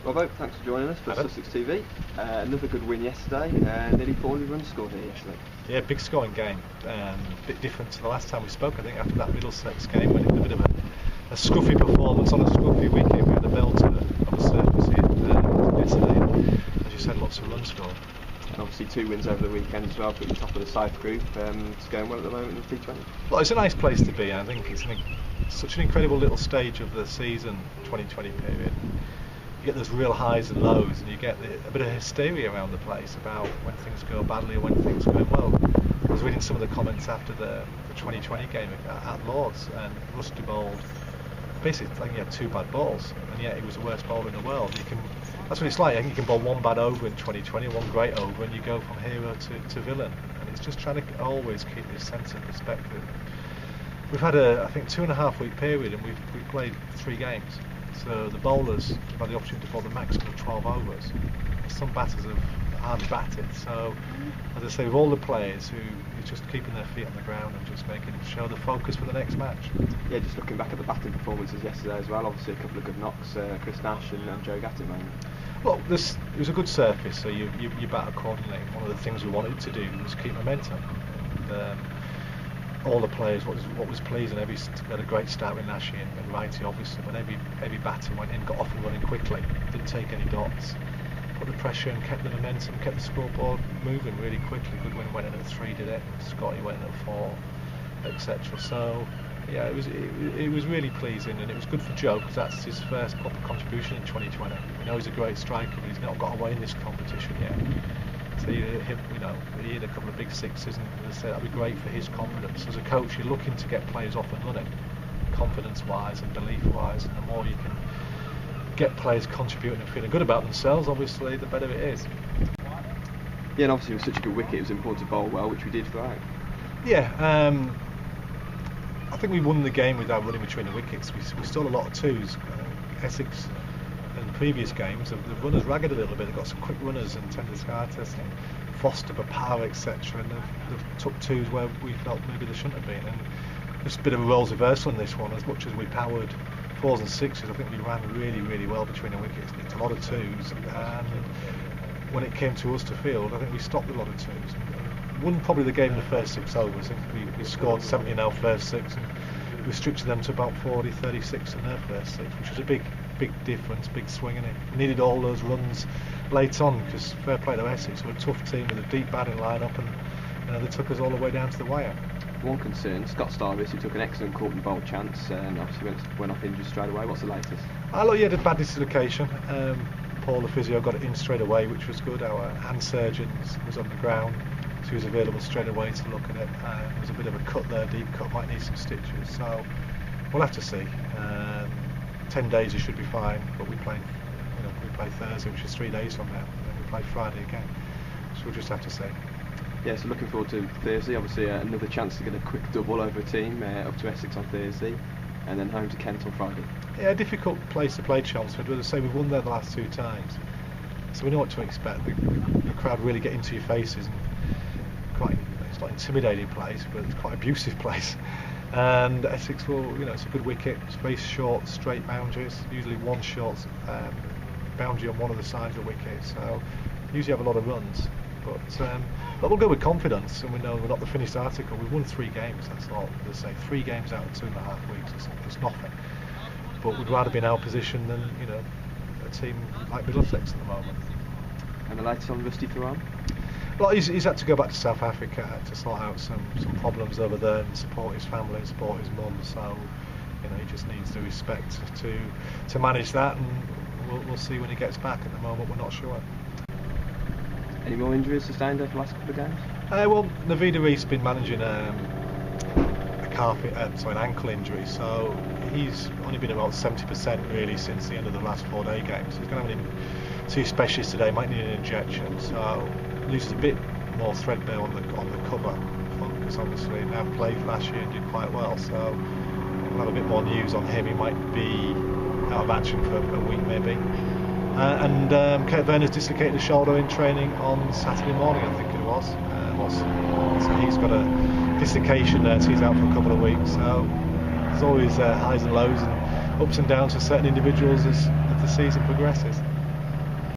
Robbo, thanks for joining us for Sussex TV. Another good win yesterday, nearly 400 runs scored here yesterday. Yeah, big scoring game. A bit different to the last time we spoke, I think, after that Middlesex game when it was a bit of a scruffy performance on a scruffy wicket. We had a belter on the surface here yesterday. As you said, lots of runs scored. And obviously 2 wins over the weekend as well, put the top of the side group. It's going well at the moment in the T20. Well, it's a nice place to be. I think it's such an incredible little stage of the season, 2020 period. You get those real highs and lows, and you get a bit of hysteria around the place about when things go badly or when things go well. I was reading some of the comments after the 2020 game at Lords, and Rusty bowled basically, I think he had 2 bad balls, and yet he was the worst bowler in the world. That's what it's like. I think you can bowl 1 bad over in 2020, 1 great over, and you go from hero to villain. And it's just trying to always keep this sense of perspective. We've had I think 2.5 week period, and we've played 3 games. So the bowlers have had the opportunity to bowl the maximum of 12 overs. Some batters have hardly batted. So, as I say, with all the players who are just keeping their feet on the ground and just making show the focus for the next match. Yeah, just looking back at the batting performances yesterday as well. Obviously, a couple of good knocks, Chris Nash and Joe Gatton mainly. Well, it was a good surface, so you bat accordingly. One of the things we wanted to do was keep momentum. And, all the players, what was pleasing, we had a great start with Nashi and Righty, obviously, but every batter went in, got off and running quickly, didn't take any dots, put the pressure and kept the momentum, kept the scoreboard moving really quickly. Goodwin went in at 3, did it, Scotty went in at 4, etc. So yeah, it was really pleasing, and it was good for Joe because that's his first proper contribution in 2020. We know he's a great striker, but he's not got away in this competition yet. So he hit a couple of big sixes, and as I say, that'd be great for his confidence. As a coach, you're looking to get players off and running, confidence-wise and belief-wise, and the more you can get players contributing and feeling good about themselves, obviously, the better it is. Yeah, and obviously it was such a good wicket, it was important to bowl well, which we did throughout. Yeah, I think we won the game without running between the wickets. We stole a lot of 2s. Essex in previous games, the runners ragged a little bit. They've got some quick runners and Tendiscartas and Foster, Papar, etc. And they've took 2s where we felt maybe they shouldn't have been. And just a bit of a roles reversal in this one. As much as we powered 4s and 6s, I think we ran really, really well between the wickets. Nicked a lot of 2s, and when it came to us to field, I think we stopped a lot of 2s. Won probably the game in the first 6 overs. I think we scored 70 in our first 6 and restricted them to about 40, 36 in their first 6, which was a big difference, big swing in it. We needed all those runs late on because fair play to Essex, we're a tough team with a deep batting line-up, and they took us all the way down to the wire. One concern, Scott Starvis, who took an excellent Courtney Bolt chance and obviously went off injured straight away. What's the latest? He had a bad dislocation. Paul the physio got it in straight away, which was good. Our hand surgeon was on the ground, so he was available straight away to look at it. There was a bit of a cut there, deep cut, might need some stitches, so we'll have to see. 10 days he should be fine, but we play Thursday, which is 3 days from now, and then we play Friday again, so we'll just have to see. Yeah, so looking forward to Thursday. Obviously another chance to get a quick double over a team up to Essex on Thursday, and then home to Kent on Friday. Yeah, a difficult place to play, Chelmsford. As I say, we've won there the last 2 times, so we know what to expect. The crowd really get into your faces, and it's not an intimidating place, but it's quite an abusive place. And Essex will, it's a good wicket. It's very short, straight boundaries. Usually 1 short boundary on one of the sides of the wicket, so usually have a lot of runs. But we'll go with confidence, and we know we're not the finished article. We've won 3 games. That's all. As I say, 3 games out of 2.5 weeks. It's nothing. But we'd rather be in our position than a team like Middlesex at the moment. And the latest on Rusty Thuram? Well, he's had to go back to South Africa to sort out some problems over there and support his family, support his mum. So, he just needs the respect to manage that, and we'll see when he gets back. At the moment, we're not sure. Any more injuries sustained over the last couple of games? Well, Navida Rees has been managing an ankle injury, so he's only been about 70% really since the end of the last 4-day games. He's going to see a specialist today. Might need an injection, so loses a bit more threadbare on the cover, because obviously now played last year and did quite well. So we'll have a bit more news on him. He might be out of action for a week maybe. And Kurt Werner's dislocated his shoulder in training on Saturday morning, I think it was. So he's got a dislocation there, so he's out for a couple of weeks. So there's always highs and lows and ups and downs for certain individuals as the season progresses.